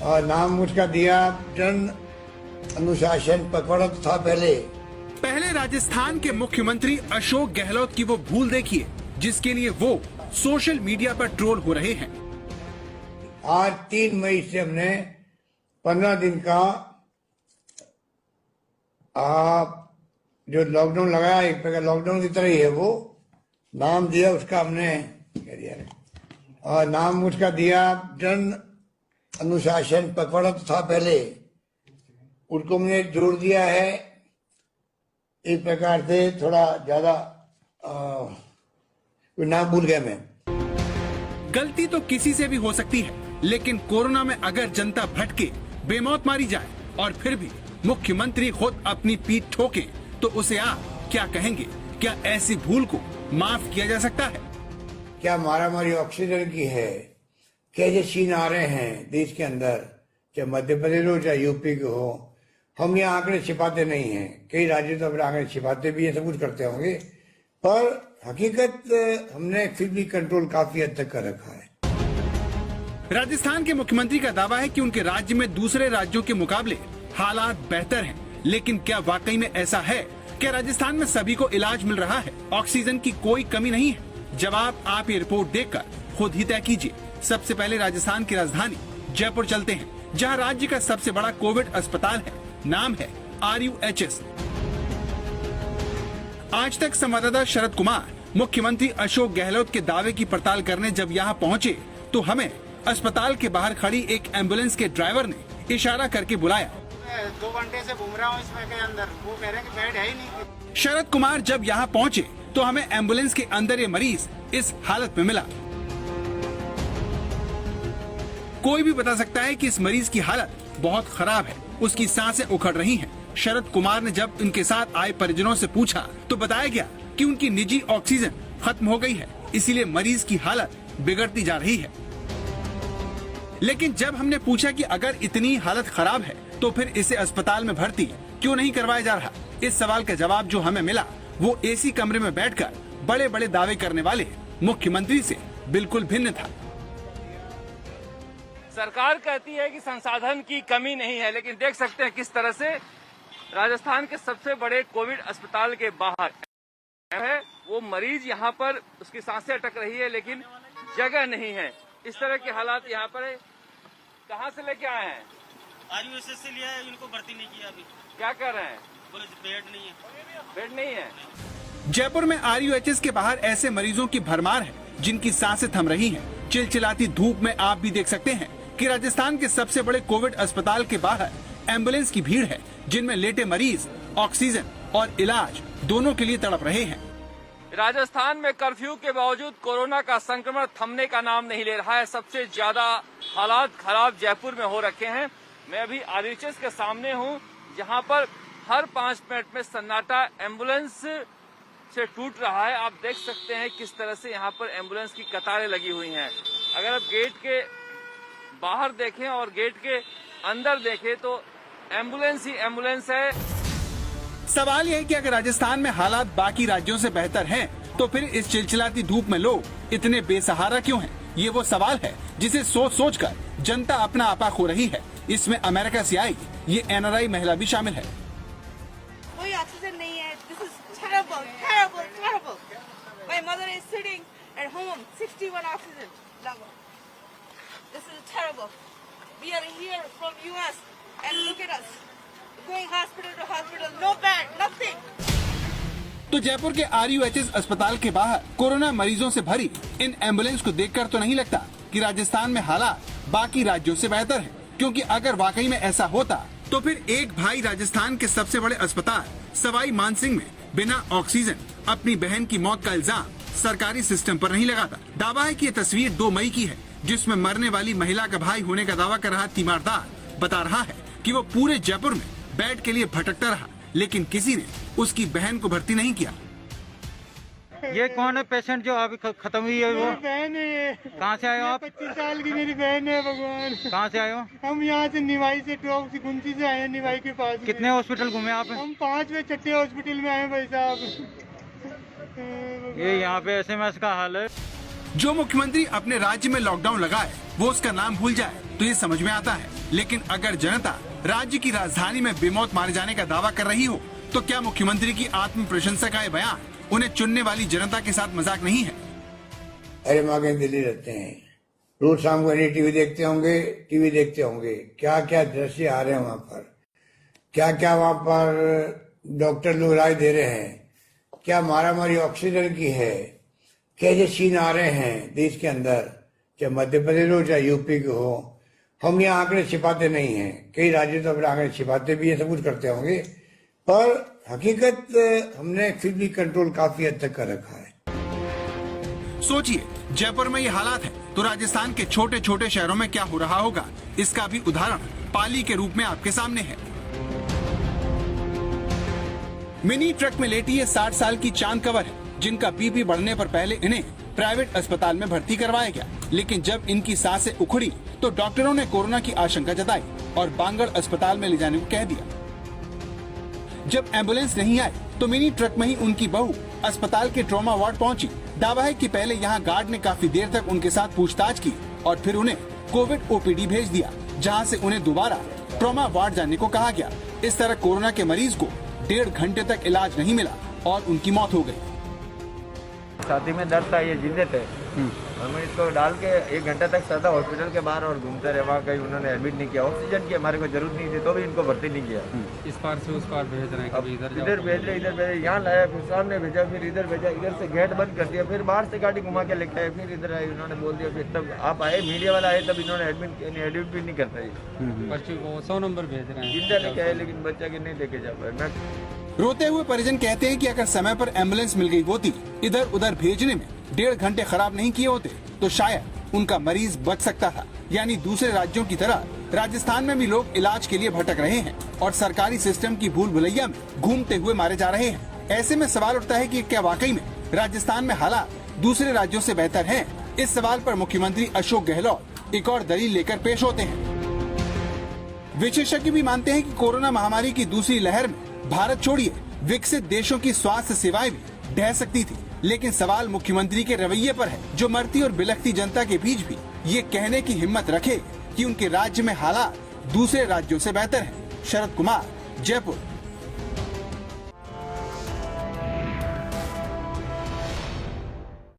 और नाम उसका दिया जन अनुशासन पखवाड़ा तो था पहले राजस्थान के मुख्यमंत्री अशोक गहलोत की वो भूल देखिए जिसके लिए वो सोशल मीडिया पर ट्रोल हो रहे हैं। आज 3 मई से हमने 15 दिन का जो लॉकडाउन लगाया, एक प्रकार लॉकडाउन की तरह ही है, वो नाम दिया उसका हमने क्या दिया और नाम उसका दिया जन अनुशासन पखवाड़ा तो था उसको हमने जोड़ दिया है एक प्रकार से थोड़ा ज्यादा नाम भूल गया मैं। गलती तो किसी से भी हो सकती है, लेकिन कोरोना में अगर जनता भटके, बेमौत मारी जाए और फिर भी मुख्यमंत्री खुद अपनी पीठ ठोके तो उसे आप क्या कहेंगे? क्या ऐसी भूल को माफ किया जा सकता है? क्या मारामारी ऑक्सीजन की है? कैसे सीन आ रहे हैं देश के अंदर, चाहे मध्य प्रदेश हो चाहे यूपी के हो। हम ये आंकड़े छिपाते नहीं हैं, कई राज्यों तो अपने आंकड़े छिपाते भी है, सब कुछ करते होंगे, पर हकीकत हमने फिर भी कंट्रोल काफी हद तक कर रखा है। राजस्थान के मुख्यमंत्री का दावा है कि उनके राज्य में दूसरे राज्यों के मुकाबले हालात बेहतर हैं, लेकिन क्या वाकई में ऐसा है? क्या राजस्थान में सभी को इलाज मिल रहा है? ऑक्सीजन की कोई कमी नहीं है? जवाब आप ये रिपोर्ट देखकर खुद ही तय कीजिए। सबसे पहले राजस्थान की राजधानी जयपुर चलते हैं, जहां राज्य का सबसे बड़ा कोविड अस्पताल है। नाम है RUHS। आज तक संवाददाता शरद कुमार मुख्यमंत्री अशोक गहलोत के दावे की पड़ताल करने जब यहां पहुंचे तो हमें अस्पताल के बाहर खड़ी एक एम्बुलेंस के ड्राइवर ने इशारा करके बुलाया। 2 घंटे से घूम रहा हूँ इसमें के अंदर, वो कह रहे हैं कि बेड है ही नहीं। शरद कुमार जब यहाँ पहुँचे तो हमें एम्बुलेंस के अंदर ये मरीज इस हालत में मिला। कोई भी बता सकता है कि इस मरीज की हालत बहुत खराब है, उसकी सांसें उखड़ रही हैं। शरद कुमार ने जब उनके साथ आए परिजनों से पूछा तो बताया गया कि उनकी निजी ऑक्सीजन खत्म हो गई है, इसीलिए मरीज की हालत बिगड़ती जा रही है। लेकिन जब हमने पूछा कि अगर इतनी हालत खराब है तो फिर इसे अस्पताल में भर्ती क्यों नहीं करवाया जा रहा, इस सवाल का जवाब जो हमें मिला वो एसी कमरे में बैठकर बड़े बड़े दावे करने वाले मुख्यमंत्री से बिल्कुल भिन्न था। सरकार कहती है कि संसाधन की कमी नहीं है, लेकिन देख सकते हैं किस तरह से राजस्थान के सबसे बड़े कोविड अस्पताल के बाहर है वो मरीज, यहाँ पर उसकी सांसें अटक रही है लेकिन जगह नहीं है। इस तरह के हालात यहाँ पर है। कहाँ से लेके आए हैं? RUHS से लिया है, इनको भर्ती नहीं किया अभी। क्या कर रहे हैं? बोले बेड नहीं है। बेड नहीं है। जयपुर में RUHS के बाहर ऐसे मरीजों की भरमार है जिनकी सांसें थम रही हैं। चिलचिलाती धूप में आप भी देख सकते हैं कि राजस्थान के सबसे बड़े कोविड अस्पताल के बाहर एम्बुलेंस की भीड़ है, जिनमें लेटे मरीज ऑक्सीजन और इलाज दोनों के लिए तड़प रहे हैं। राजस्थान में कर्फ्यू के बावजूद कोरोना का संक्रमण थमने का नाम नहीं ले रहा है। सबसे ज्यादा हालात खराब जयपुर में हो रखे हैं। मैं अभी RUHS के सामने हूं, जहां पर हर 5 मिनट में सन्नाटा एम्बुलेंस से टूट रहा है। आप देख सकते हैं किस तरह से यहाँ पर एम्बुलेंस की कतारें लगी हुई हैं। अगर आप गेट के बाहर देखें और गेट के अंदर देखें तो एम्बुलेंस ही एम्बुलेंस है। सवाल यह है कि अगर राजस्थान में हालात बाकी राज्यों से बेहतर हैं, तो फिर इस चिलचिलाती धूप में लोग इतने बेसहारा क्यों हैं? ये वो सवाल है जिसे सोच सोच कर जनता अपना आपा खो रही है। इसमें अमेरिका से आई ये NRI महिला भी शामिल है। कोई ऑक्सीजन नहीं है। This is terrible, terrible, terrible. My mother is sitting at home, 61 oxygen level. This is terrible. We are here from US and look at us. Going hospital to hospital, no bed, nothing. तो जयपुर के RUHS अस्पताल के बाहर corona मरीजों से भरी इन ambulance को देखकर तो नहीं लगता कि राजस्थान में हालात बाकी राज्यों से बेहतर हैं, क्योंकि अगर वाकई में ऐसा होता तो फिर एक भाई राजस्थान के सबसे बड़े अस्पताल सवाई मानसिंह में बिना ऑक्सीजन अपनी बहन की मौत का इल्जाम सरकारी सिस्टम पर नहीं लगाता। दावा है कि ये तस्वीर 2 मई की है, जिसमें मरने वाली महिला का भाई होने का दावा कर रहा तीमारदार बता रहा है कि वो पूरे जयपुर में बेड के लिए भटकता रहा, लेकिन किसी ने उसकी बहन को भर्ती नहीं किया। ये कौन है पेशेंट जो अभी खत्म हुई है? वो बहन है ये। कहाँ से आए हो आप? 25 साल की मेरी बहन है। भगवान, कहाँ से आए हो? हम यहाँ से निवाई से टोक से गुंची से आए हैं, निवाई के पास। कितने हॉस्पिटल घूमे आप? हम 5वें छठे हॉस्पिटल में आए भाई साहब। ये यहाँ पे SMS का हाल है। जो मुख्यमंत्री अपने राज्य में लॉकडाउन लगाए वो उसका नाम भूल जाए तो ये समझ में आता है, लेकिन अगर जनता राज्य की राजधानी में बेमौत मारे जाने का दावा कर रही हो तो क्या मुख्यमंत्री की आत्म प्रशंसा का ये बयान उन्हें चुनने वाली जनता के साथ मजाक नहीं है? अरे माँ कहीं दिल्ली रहते हैं, रोज शाम को टीवी देखते होंगे, क्या क्या दृश्य आ रहे हैं वहां पर, क्या क्या वहां पर डॉक्टर लोग राय दे रहे हैं, क्या मारामारी ऑक्सीजन की है, कैसे सीन आ रहे हैं देश के अंदर, चाहे मध्य प्रदेश हो चाहे यूपी के हो। हम यहाँ आंकड़े छिपाते नहीं हैं, कई राज्य तो अपने आंकड़े छिपाते भी है, सब कुछ करते होंगे, पर हकीकत हमने फिर भी कंट्रोल काफी हद तक कर रखा है। सोचिए, जयपुर में ये हालात है तो राजस्थान के छोटे छोटे शहरों में क्या हो रहा होगा, इसका भी उदाहरण पाली के रूप में आपके सामने है। मिनी ट्रक में लेटी ये 60 साल की चांद कंवर है, जिनका बीपी बढ़ने पर पहले इन्हें प्राइवेट अस्पताल में भर्ती करवाया गया, लेकिन जब इनकी सांसें उखड़ी तो डॉक्टरों ने कोरोना की आशंका जताई और बांगड़ अस्पताल में ले जाने को कह दिया। जब एम्बुलेंस नहीं आई तो मिनी ट्रक में ही उनकी बहू अस्पताल के ट्रॉमा वार्ड पहुंची। दावा है कि पहले यहां गार्ड ने काफी देर तक उनके साथ पूछताछ की और फिर उन्हें कोविड ओपीडी भेज दिया, जहां से उन्हें दोबारा ट्रॉमा वार्ड जाने को कहा गया। इस तरह कोरोना के मरीज को 1.5 घंटे तक इलाज नहीं मिला और उनकी मौत हो गई। छाती में दर्द था, ये जिंदे थे और मैं इसको डाल के 1 घंटा तक सदा हॉस्पिटल के बाहर और घूमते रहे, वहाँ कहीं उन्होंने एडमिट नहीं किया। ऑक्सीजन की हमारे को जरूरत नहीं थी तो भी इनको भर्ती नहीं किया। इस पार से उस पार भेज रहे हैं, कभी इधर भेज रहे, इधर भेजे, यहाँ लाया, फिर सामने भेजा, फिर इधर भेजा, इधर से गेट बंद कर दिया, फिर बाहर से गाड़ी घुमा के लेके आए, फिर इधर आए, उन्होंने बोल दिया, फिर तब आप आए, मीडिया वाला आए, तब इन्होंने एडमिट भी नहीं करता है। पर्ची को 100 नंबर भेज रहे हैं, जिंदा लेके आए लेकिन बच्चा के नहीं लेके जा पाए। मैं रोते हुए परिजन कहते हैं कि अगर समय पर एम्बुलेंस मिल गई होती, इधर उधर भेजने में 1.5 घंटे खराब नहीं किए होते तो शायद उनका मरीज बच सकता था। यानी दूसरे राज्यों की तरह राजस्थान में भी लोग इलाज के लिए भटक रहे हैं और सरकारी सिस्टम की भूल भुलैया में घूमते हुए मारे जा रहे हैं। ऐसे में सवाल उठता है कि क्या वाकई में राजस्थान में हालात दूसरे राज्यों से बेहतर हैं? इस सवाल पर मुख्यमंत्री अशोक गहलोत एक और दलील लेकर पेश होते हैं। विशेषज्ञ भी मानते हैं कि कोरोना महामारी की दूसरी लहर में भारत छोड़िए विकसित देशों की स्वास्थ्य सेवाएं भी ढह सकती थी, लेकिन सवाल मुख्यमंत्री के रवैये पर है, जो मरती और बिलखती जनता के बीच भी ये कहने की हिम्मत रखे कि उनके राज्य में हालात दूसरे राज्यों से बेहतर हैं। शरद कुमार, जयपुर।